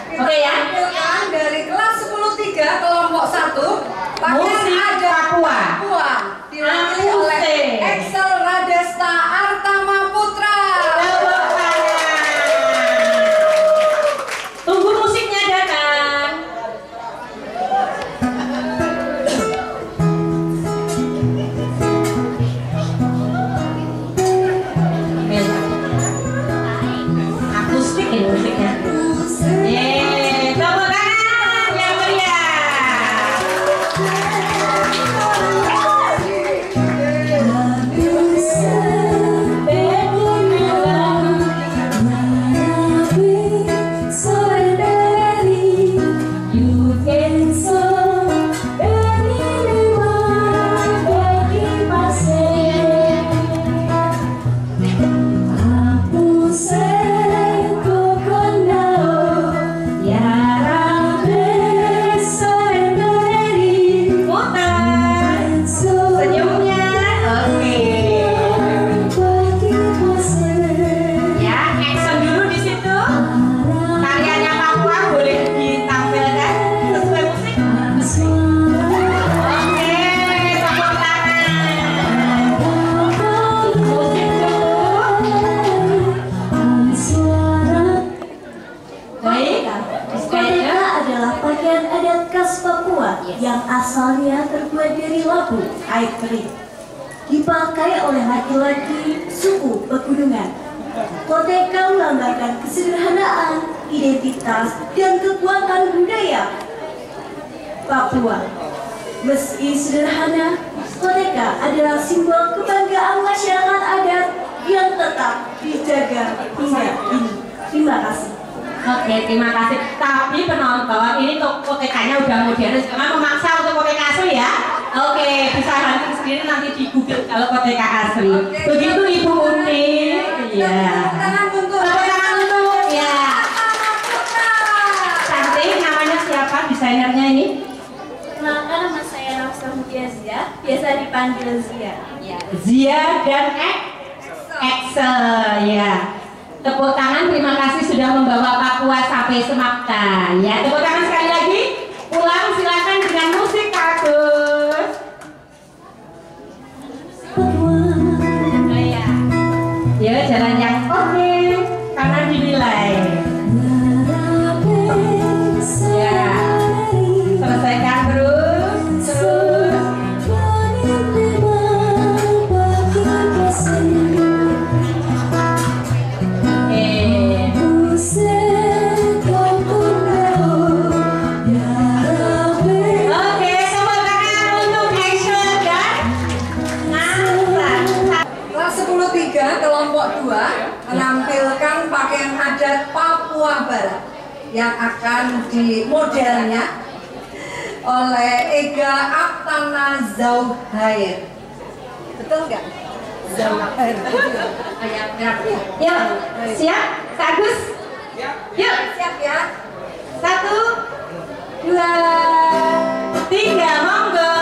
Oke ya. Tampilkan dari kelas 10-3 kelompok 1 Musik Papua. Diwakili oleh Excel Radesta Artama Putra. Tunggu musiknya datang. Akustik ini musiknya. Yeay, tepuk tangan yang meriah. Yang asalnya terbuat dari labu, air kering, dipakai oleh laki-laki suku pegunungan. Koteka melambangkan kesederhanaan, identitas, dan kekuatan budaya Papua. Meski sederhana, koteka adalah simbol kebanggaan masyarakat adat yang tetap dijaga hingga kini. Terima kasih. Oke, terima kasih. Tapi penonton, ini kotekanya udah modern, jangan memaksa untuk koteka asli ya. Oke, bisa hunting sendiri nanti di Google kalau koteka asli. Begitu Ibu Uni. Iya. Tepuk tangan untuk ya. Cantik, namanya siapa desainernya ini? Kenalkan, nama saya Nafsa Mutia Zia, biasa dipanggil Zia. Ya. Zia dan Excel, ya. Tepuk tangan, terima kasih sudah membawa Papua sampai Semakta. Ya, tepuk tangan sekali lagi. Pulang silakan dengan musik Kak Agus. Ya, jalan yang oke karena dinilai. Ya, selesaikan terus. Kelompok 2 menampilkan pakaian adat Papua Barat yang akan dimodelnya oleh Ega Aptana Zauhair. Betul nggak? Zauhair. Ya, siap? Kak Agus? Yuk, Siap ya? 1, 2, 3, monggo.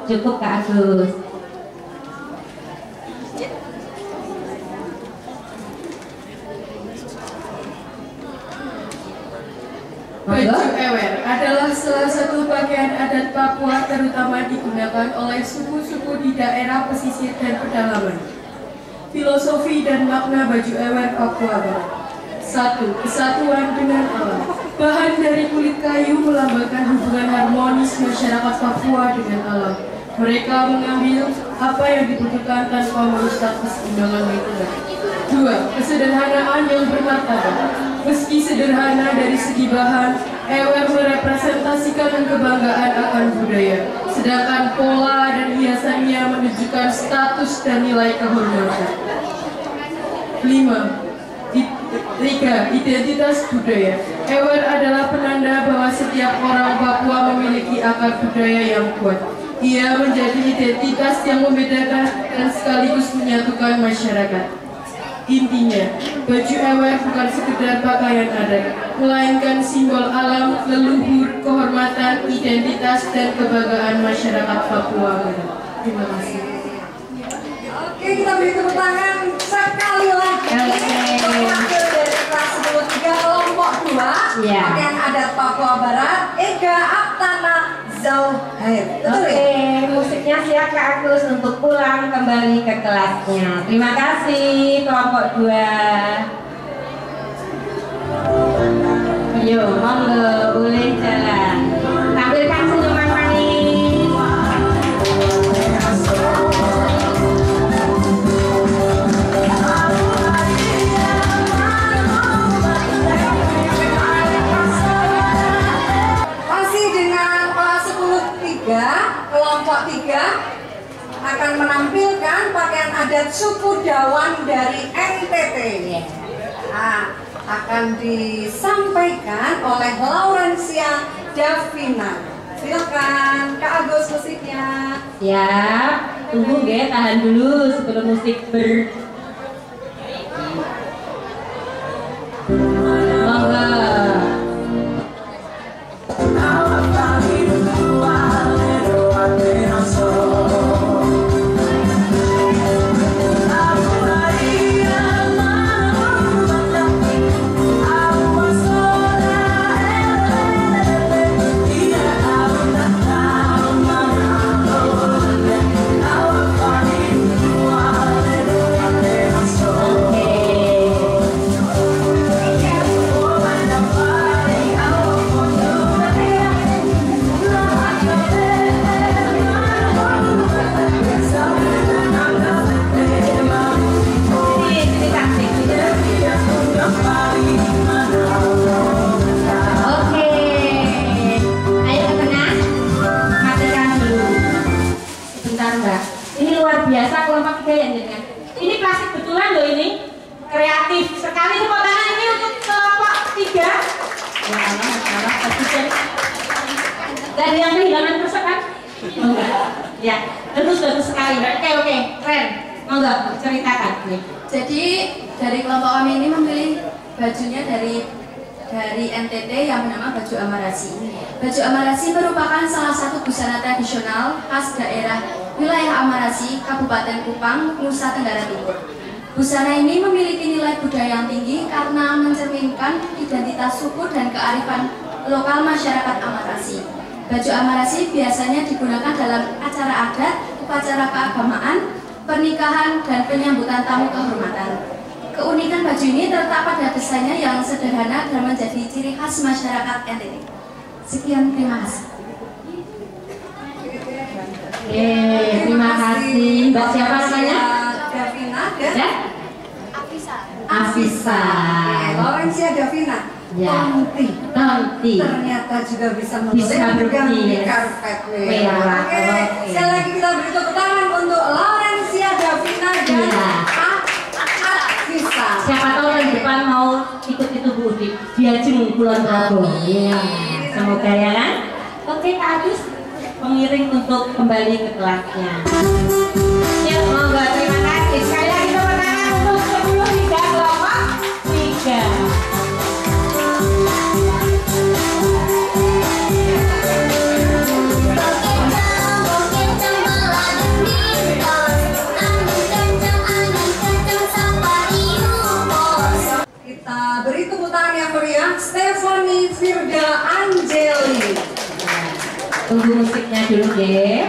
Cukup Kak Agus. Baju ewer adalah salah satu pakaian adat Papua terutama digunakan oleh suku-suku di daerah pesisir dan pedalaman. Filosofi dan makna baju ewer Papua Barat. 1. Kesatuan dengan alam. Bahan dari kulit kayu melambangkan hubungan harmonis masyarakat Papua dengan alam. Mereka mengambil apa yang dibutuhkan tanpa merusak keseimbangan lingkungan. 2. Kesederhanaan yang bermartabat. Meski sederhana dari segi bahan, ewer merepresentasikan kebanggaan akan budaya, sedangkan pola dan hiasannya menunjukkan status dan nilai kehormatan. 3. Identitas budaya. Ewer adalah penanda bahwa setiap orang Papua memiliki akar budaya yang kuat. Ia menjadi identitas yang membedakan dan sekaligus menyatukan masyarakat. Intinya, baju ewer bukan sekedar pakaian adat, melainkan simbol alam, leluhur, kehormatan, identitas, dan kebanggaan masyarakat Papua. Terima kasih. Oke, kita beri tepuk tangan sekali lagi. Wakil dari kelas 10-3 kelompok 2 pakaian adat Papua Barat, Ega Aptana Zauhair. Oke, musiknya siap Kak Agus untuk pulang kembali ke kelasnya. Terima kasih kelompok 2. Ayo, monggo boleh jalan. Tampilkan senyuman manis. Kelompok 3 akan menampilkan pakaian adat suku Dawan dari NTT. Nah, akan disampaikan oleh Laurencia Davina. Silakan Kak Agus musiknya. Siap, tunggu nggih, tahan dulu sebelum musik monggo. Biasa kelompok 3 yang jenengan. Ini klasik betulan loh ini. Kreatif sekali tepuk tangan ini untuk kelompok 3. Ya Allah, asisten. Gak ada yang kehilangan terus kan? Enggak. Ya, bagus sekali. Oke, keren. Monggo ceritakan nih. Jadi dari kelompok kami ini memilih bajunya dari NTT yang bernama baju Amarasi. Baju Amarasi merupakan salah satu busana tradisional khas daerah wilayah Amarasi, Kabupaten Kupang, Nusa Tenggara Timur. Busana ini memiliki nilai budaya yang tinggi karena mencerminkan identitas suku dan kearifan lokal masyarakat Amarasi. Baju Amarasi biasanya digunakan dalam acara adat, upacara keagamaan, pernikahan, dan penyambutan tamu kehormatan. Keunikan baju ini terletak pada desainnya yang sederhana dan menjadi ciri khas masyarakat NTT. Sekian, terima kasih. Terima kasih. Mbak siapa namanya? Davina dan Afisa. Laurencia Davina. Tonti. Ternyata juga bisa memegang karpet merah. Oke, sekali lagi kita beri tepuk tangan untuk Laurencia Davina dan Afisa. Siapa tahu tahun depan mau ikut itu Bu Udik. Diajeng Kulon Progo. Semoga ya kan. Oke Kak Agus, pengiring untuk kembali ke kelasnya. Ya, monggo terima kasih. Sekali lagi tepuk tangan untuk 10-3 kelompok 3. Kita beri tepuk tangan yang meriah Stephanie Virga Angeli. Tunggu musiknya dulu deh.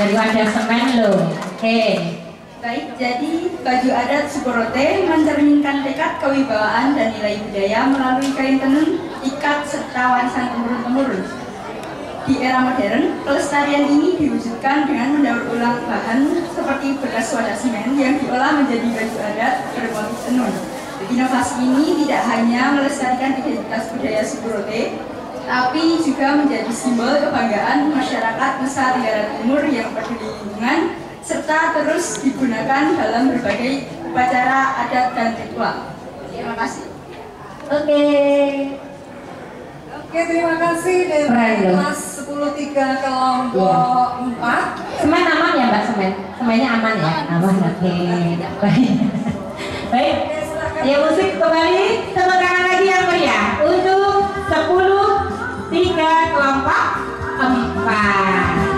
dari wadah semen loh. Oke. Baik, jadi baju adat Sukorote mencerminkan tekad kewibawaan dan nilai budaya melalui kain tenun, ikat, serta warisan temurun-temurun. Di era modern, pelestarian ini diwujudkan dengan mendaur ulang bahan seperti bekas wadah semen yang diolah menjadi baju adat bermotif tenun. Inovasi ini tidak hanya melestarikan identitas budaya Sukorote, tapi juga menjadi simbol kebanggaan masyarakat Nusa Tenggara Timur yang peduli lingkungan, serta terus digunakan dalam berbagai upacara adat dan ritual. Terima kasih. Oke. Oke, terima kasih dari kelas 10-3 kelompok 4. Semen aman ya Mbak Semen? Semennya aman ya? Aman, oke. Baik. Baik. Ya musik kembali, tepuk tangan lagi yang meriah untuk 10-3 kelompok 4.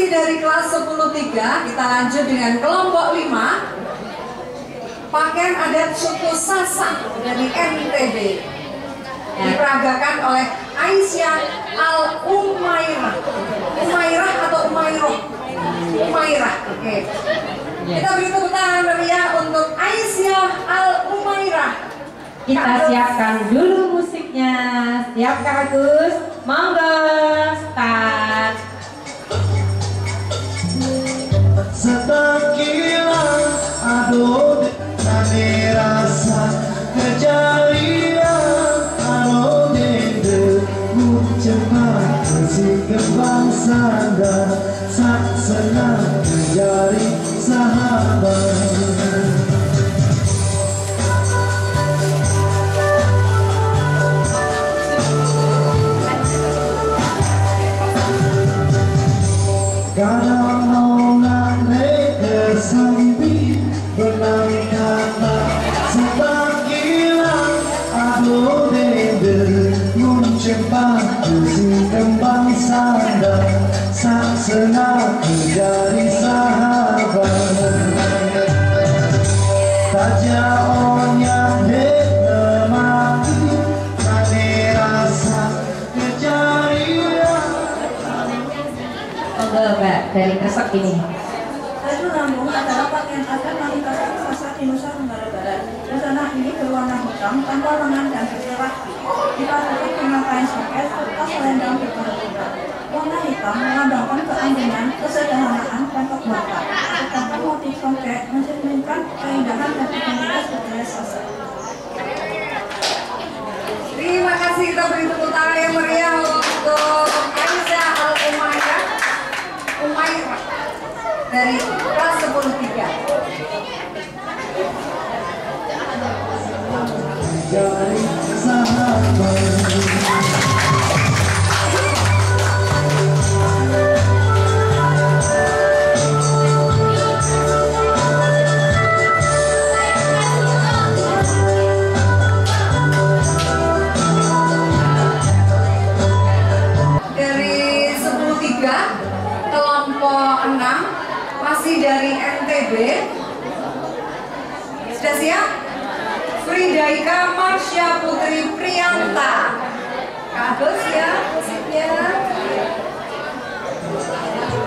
Dari kelas 10-3 kita lanjut dengan kelompok 5. Pakaian adat suku Sasak dari NTB diperagakan oleh Aisyah Al-Umairah. Umairah atau Umairoh? Umairah. Oke. Kita beri tepuk tangan meriah untuk Aisyah Al-Umairah. Kita siapkan dulu musiknya. Siap Kak Agus? Monggo, start. Setakilan aduh tani rasa kejalian aduh dende cepat si kebangsaan dan sak senang menjadi sahabat. Kadang sambil benang kata sepanggilan aduh dender mencepat si kembang sanda sak senang menjadi sahabat tajaonnya mati tadi rasa kejadian. Monggo Mbak dari Kresek ini. Baju lambung adalah pakaian adat mayoritas Sasak di Nusa Tenggara Barat. Busana ini berwarna hitam tanpa lengan dan bercak rapi. Dipadukan dengan kain soket serta selendang berwarna. Warna hitam melambangkan keanggunan, kesederhanaan, dan kekuatan. Sedangkan motif soket mencerminkan keindahan dan identitas budaya Sasak. Terima kasih, kita beri tepuk tangan yang meriah untuk Aisyah Al-Umairah dari kelas 10-3. Jadi sahabat. Masih dari NTB. Sudah siap? Fridaika Marsha Putri Prianta. Kagos ya musiknya.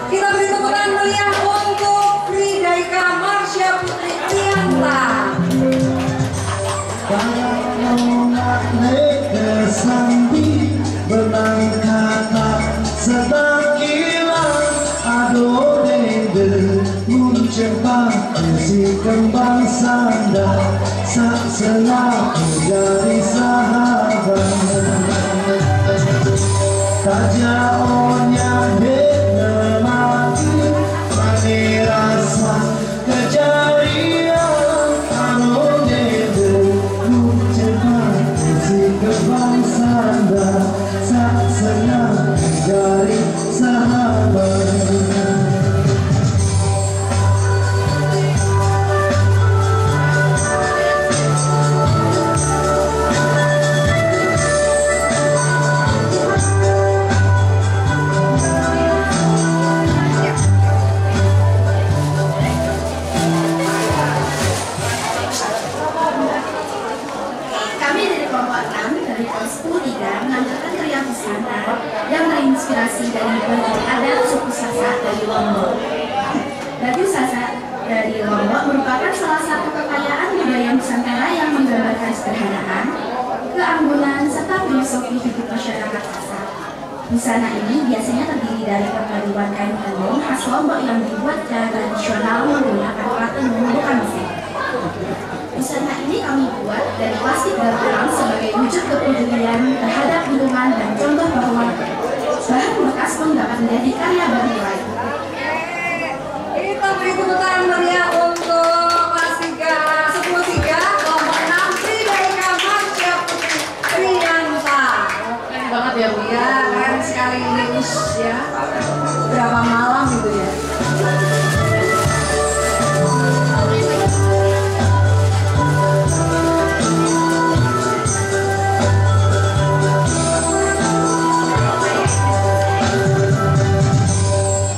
Kita beri tepuk tangan meriah untuk Fridaika Marsha Putri Prianta. Sambil benang kata setakilan aduh dende mencepat si kembang sanda sak senang menjadi sahabat tajaonnya mati tadi rasa kejadian aduh dende mencepat si kelompok 6 dari kelas 10-3 menampilkan karya busana yang terinspirasi dari baju adat suku Sasak dari Lombok. Baju Sasak dari Lombok merupakan salah satu kekayaan budaya Nusantara yang menggambarkan kesederhanaan, keanggunan, serta filosofi hidup masyarakat Sasak. Busana ini biasanya terdiri dari perpaduan kain tenun khas Lombok yang dibuat secara tradisional menggunakan alat tenun bukan mesin. Busana ini kami buat dari plastik dan tulang sebagai wujud kepedulian terhadap lingkungan dan contoh bahwa bahan bekas pun dapat menjadi karya bernilai. Kita beri tepuk tangan meriah untuk kelas 10-3 kelompok 6 Trideka Marsya Putri Trianta. Keren banget ya Bu. Ya, keren sekali ini ya. Berapa malam gitu ya.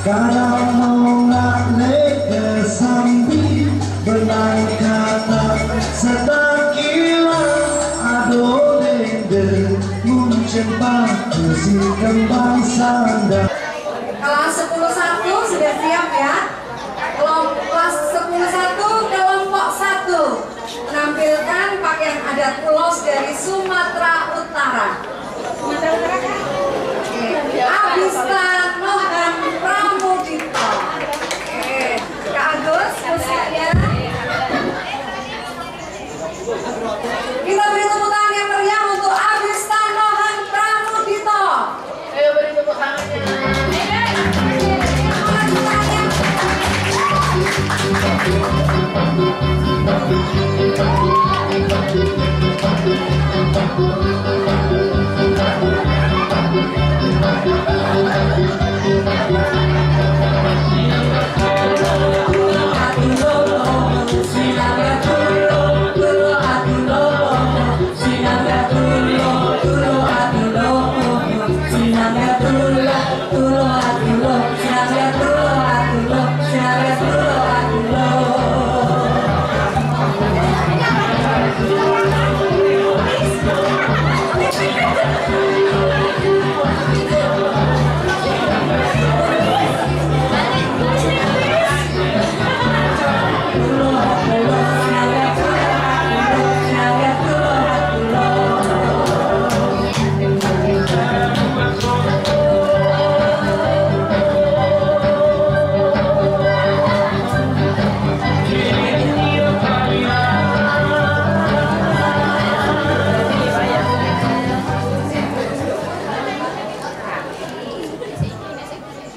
Kalau nolak lega sambil benang kata setakila ado dende muncempa si kembang sanda. Kelas 10-1 sudah siap ya. Kelas 10-1 kelompok 1 menampilkan pakaian adat ulos dari Sumatera Utara. Sumatera Utara kan? Abista Nohan Pramudito. Kak Agus musiknya. Kita beri tepuk tangan yang meriah untuk Abista Nohan Pramudito. Ayo beri tepuk tangannya.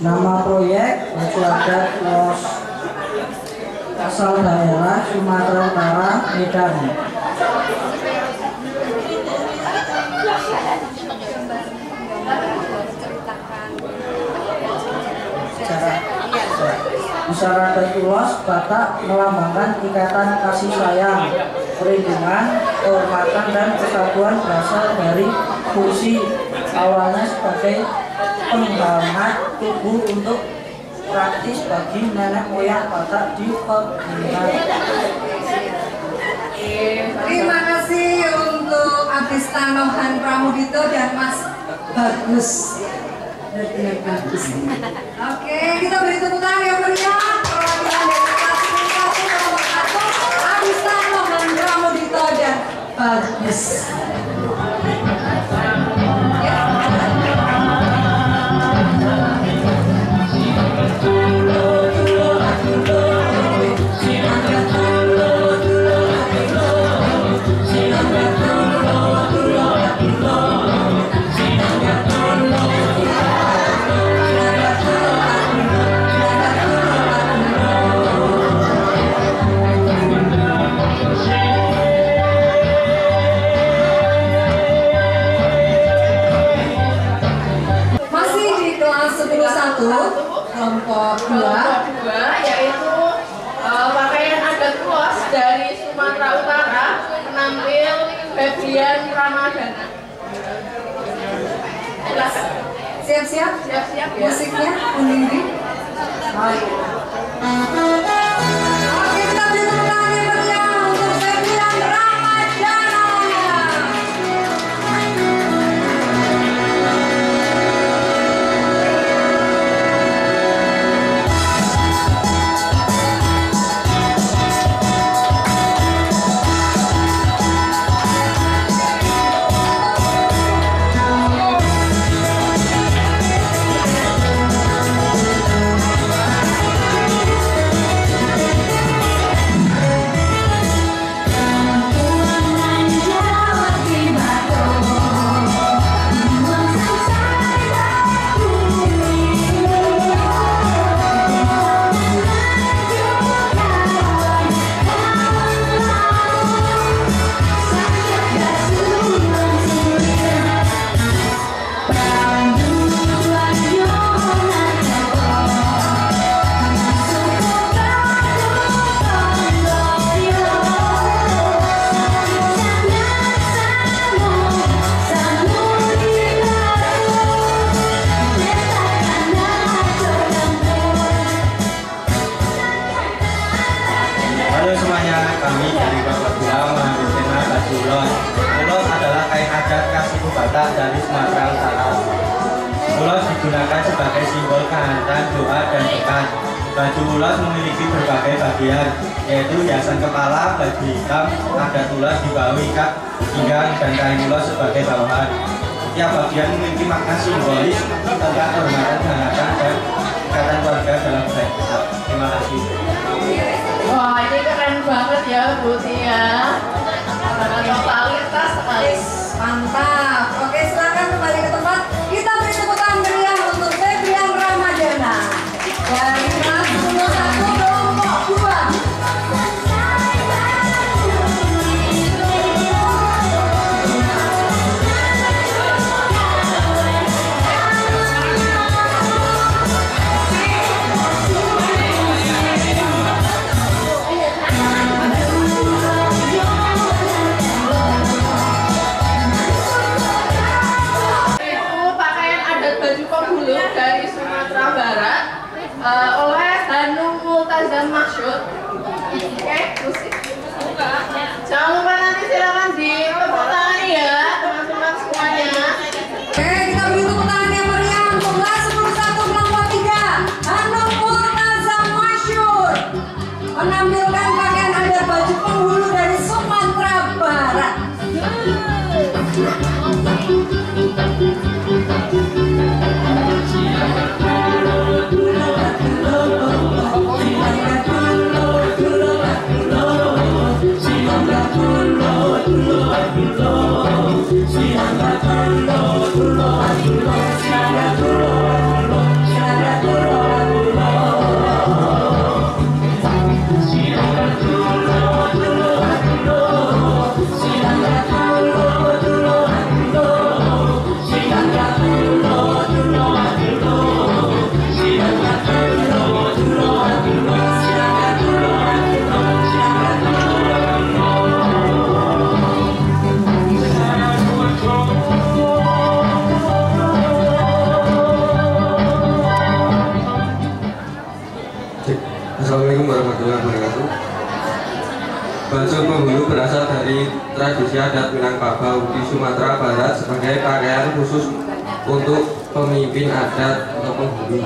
Nama proyek baju adat ulos asal daerah Sumatera Utara, Medan. Busana adat ulos Batak melambangkan ikatan kasih sayang, perlindungan, kehormatan dan kesatuan berasal dari fungsi awalnya sebagai penghangat tubuh untuk praktis bagi nenek moyang Batak di pegunungan. Terima kasih untuk Abista Nohan Pramudito dan Mas Bagus. Bagus. Oke, kita beri tepuk tangan yang meriah. Perwakilan dari kelas 10 kelompok 1 Abista Nohan Pramudito dan Bagus. Kelompok 2 yaitu pakaian adat ulos dari Sumatera Utara penampil Febrian Ramadana. Siap-siap? Siap-siap ya. Musiknya Unding. Oke, kita beri tepuk tangan yang meriah untuk Febrian Ramadana. adat Kasiku Batak dari Sumatera Utara. Ulos digunakan sebagai simbol kehangatan, doa, dan berkat. Baju ulos memiliki berbagai bagian, yaitu hiasan kepala, baju hitam, adat ulos di bawah ikat, pinggang, dan kain ulos sebagai bawahan. Setiap bagian memiliki makna simbolis tentang kehormatan, kehangatan, dan ikatan keluarga dalam budaya Batak. Terima kasih. Wah, ini keren banget ya, Bu Tia. Totalitas sekali. Mantap. Oke, silakan kembali ke tempat. Kita beri tepuk tangan meriah untuk Febrian Ramadana dari kelas 11 kelompok 2. Dari Sumatera Barat oleh Hanum Multazam Masyur. Oke, terus jangan lupa nanti silakan ditepuk tangan ya teman-teman semuanya. Oke, kita beri tepuk tangan yang meriah untuk kelas 11 kelompok 3. Hanum Multazam Masyur menampilkan pakaian adat baju penghulu dari Sumatera Barat. Assalamualaikum warahmatullahi wabarakatuh. Baju penghulu berasal dari tradisi adat Minangkabau di Sumatera Barat sebagai pakaian khusus untuk pemimpin adat atau penghulu.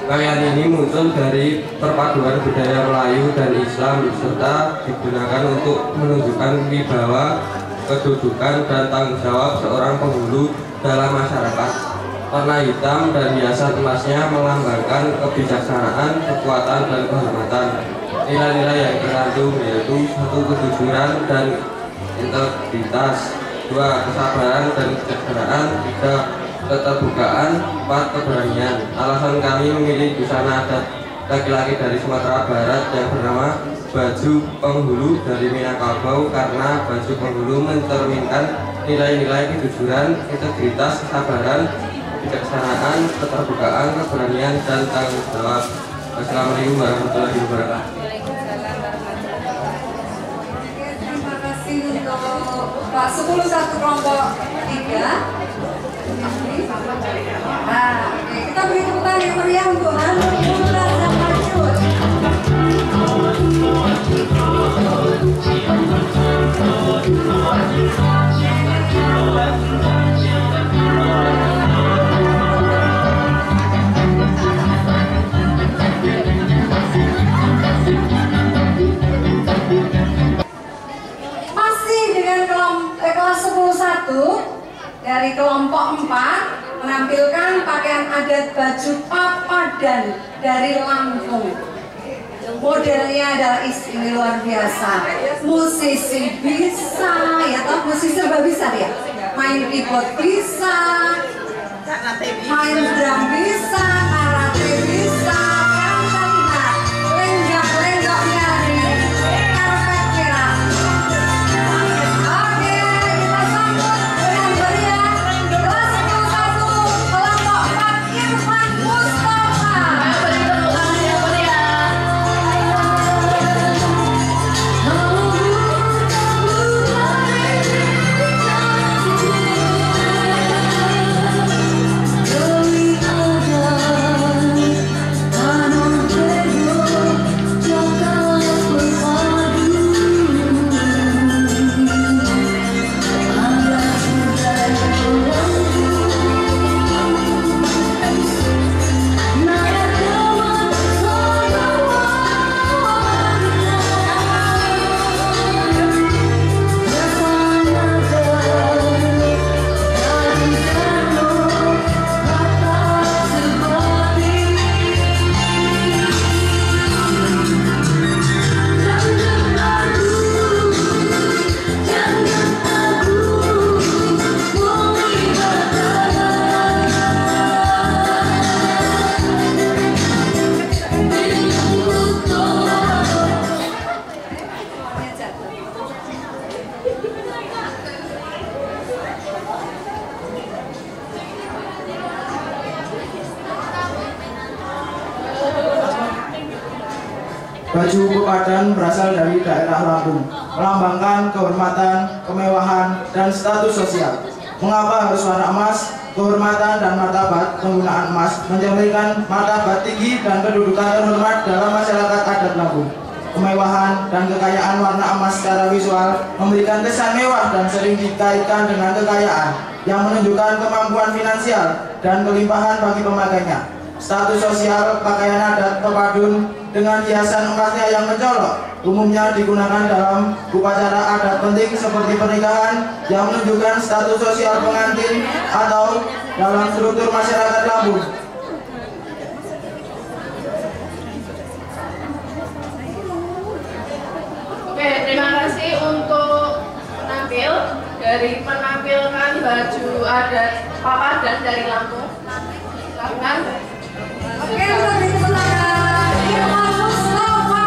Pakaian ini muncul dari perpaduan budaya Melayu dan Islam serta digunakan untuk menunjukkan wibawa, kedudukan, dan tanggung jawab seorang penghulu dalam masyarakat. Warna hitam dan hiasan emasnya melambangkan kebijaksanaan, kekuatan, dan kehormatan. Nilai-nilai yang tercantum yaitu 1. Kejujuran dan integritas, 2. Kesabaran dan kebijaksanaan, 3. Keterbukaan, 4. Keberanian. Alasan kami memilih busana adat laki-laki dari Sumatera Barat yang bernama baju penghulu dari Minangkabau karena baju penghulu mencerminkan nilai-nilai kejujuran, integritas, kesabaran, kebijaksanaan, keterbukaan, keberanian, dan tanggung jawab. Assalamualaikum warahmatullahi wabarakatuh. Terima kasih untuk Pak 11 kelompok 3. Nah, kita beri tepuk tangan yang meriah untuk Hanum Multazam Masyur. Masih dengan kelas 11 dari kelompok 4 menampilkan pakaian adat baju papadan dari Lampung. Modelnya adalah istri luar biasa. Musisi bisa, ya toh musisi serba bisa ya. Main keyboard bisa, main drum bisa, karate bisa, lihat lenggak-lenggok nyari karpet merah. Oke, kita sambut dengan meriah kelas 11 kelompok 4 Irfan Mustafa. Oh Baju pepadan berasal dari daerah Lampung, melambangkan kehormatan, kemewahan, dan status sosial. Mengapa harus warna emas? Kehormatan dan martabat penggunaan emas mencerminkan martabat tinggi dan kedudukan terhormat dalam masyarakat adat Lampung. Kemewahan dan kekayaan warna emas secara visual memberikan kesan mewah dan sering dikaitkan dengan kekayaan yang menunjukkan kemampuan finansial dan kelimpahan bagi pemakainya. Status sosial pakaian adat pepadun dengan hiasan emasnya yang mencolok umumnya digunakan dalam upacara adat penting seperti pernikahan yang menunjukkan status sosial pengantin atau dalam struktur masyarakat Lampung. Oke, terima kasih untuk penampil dari menampilkan baju adat papadan dari Lampung. Silakan. Oke, lebih semangat. Irma Mustafa.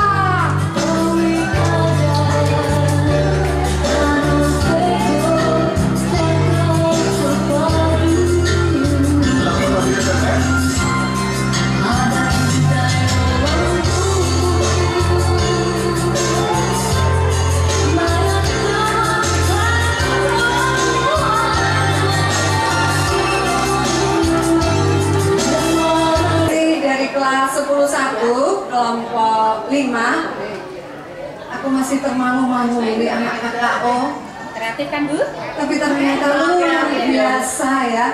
Kelas 10-1 kelompok 5. Aku masih termangu-mangu ini anak KKO. Kreatif kan Bu? Tapi ternyata luar biasa ya.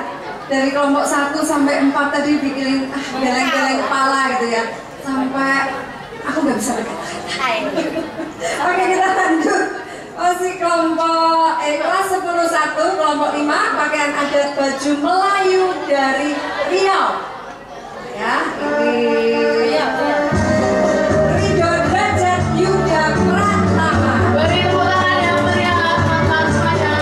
Dari kelompok 1 sampai 4 tadi bikin geleng-geleng kepala gitu ya. Sampai aku nggak bisa berkata-kata. Oke, kita lanjut. Masih kelompok kelas 10-1 kelompok 5 pakaian adat baju Melayu dari Riau. Ya, ini Ridho Derajat Yuda Pratama. Beri tepuk tangan yang meriah teman-teman semuanya.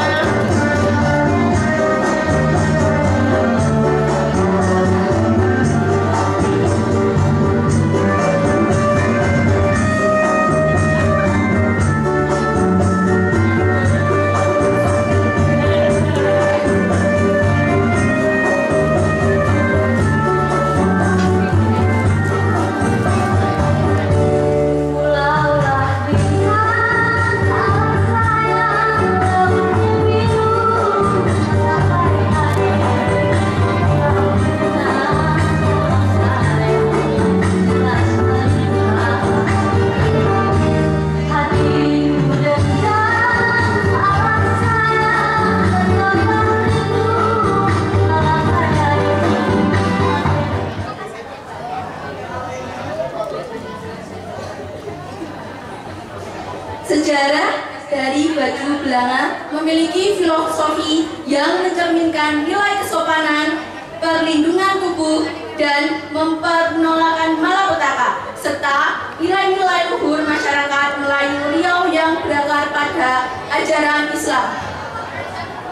Sejarah dari baju belanga memiliki filosofi yang mencerminkan nilai kesopanan, perlindungan tubuh, dan memperkenalkan malapetaka, serta nilai-nilai luhur masyarakat Melayu Riau yang berakar pada ajaran Islam.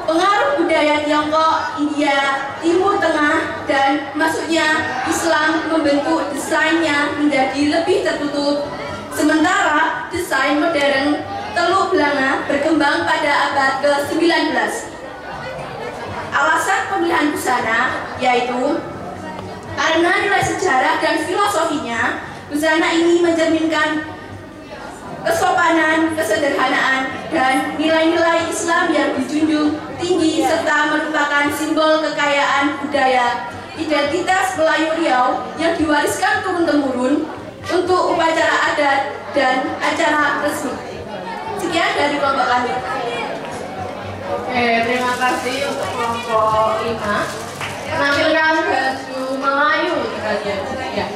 Pengaruh budaya Tiongkok, India, Timur Tengah, dan masuknya Islam membentuk desainnya menjadi lebih tertutup. Sementara desain modern Teluk Belanga berkembang pada abad ke-19. Alasan pemilihan busana yaitu karena nilai sejarah dan filosofinya, busana ini mencerminkan kesopanan, kesederhanaan, dan nilai-nilai Islam yang dijunjung tinggi serta merupakan simbol kekayaan budaya identitas Melayu Riau yang diwariskan turun-temurun untuk upacara adat dan acara resmi. Sekian dari kelompok kami. Oke, terima kasih untuk kelompok 5. Menampilkan baju Melayu kalian. Ya.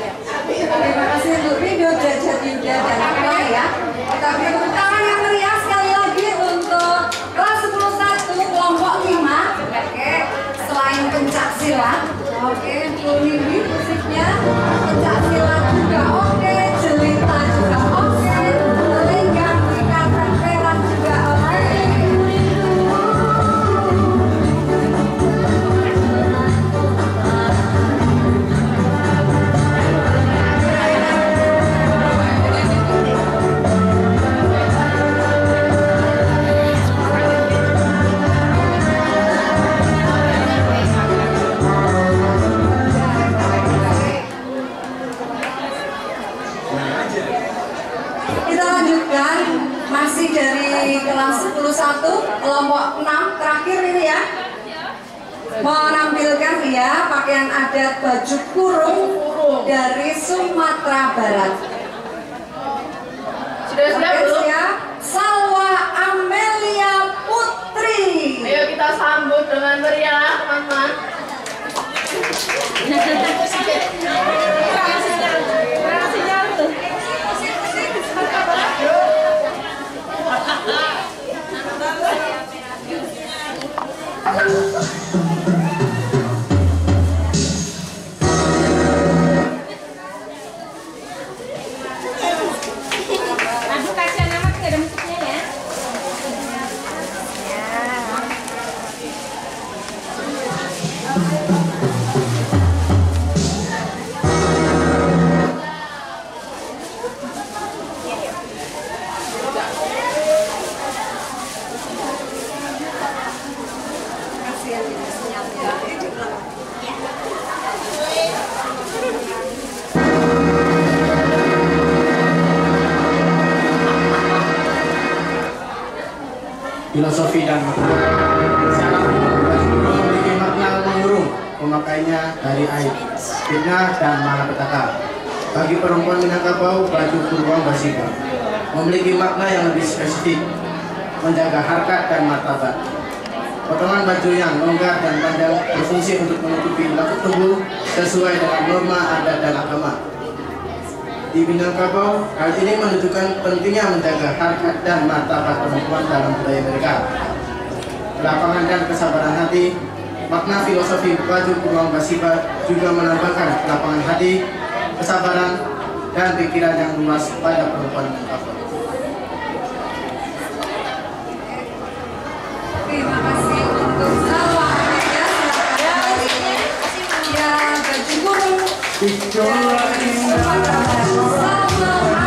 Terima kasih untuk Ridho Derajat Yuda dan Akmal ya. Kita beri tepuk tangan yang meriah sekali lagi untuk kelas 10-1 kelompok 5. Oke, selain pencak silat, oke, Mimpi musiknya, pencak silat juga oke, jelita juga oke, lenggang ikatan perak juga oke. menampilkan ya pakaian adat baju kurung dari Sumatera Barat. Sudah siap belum? Salwa Amelia Putri. Ayo kita sambut dengan meriah, teman-teman. Filosofi dan makna. Salah memiliki makna mengurung, pemakainya dari aib, fitnah dan malapetaka. Bagi perempuan Minangkabau, baju kurung basika memiliki makna yang lebih spesifik, menjaga harkat dan martabat. Potongan baju yang longgar dan panjang berfungsi untuk menutupi lekuk tubuh sesuai dengan norma adat dan agama. Di Minangkabau, hal ini menunjukkan pentingnya menjaga harkat dan martabat perempuan dalam budaya mereka. Kelapangan dan kesabaran hati, makna filosofi baju kurung basika juga menambahkan kelapangan hati, kesabaran, dan pikiran yang luas pada perempuan Minangkabau. Terima kasih untuk Salwa Amelia. Ya, baju kurung dari Sumatera Barat. Salwa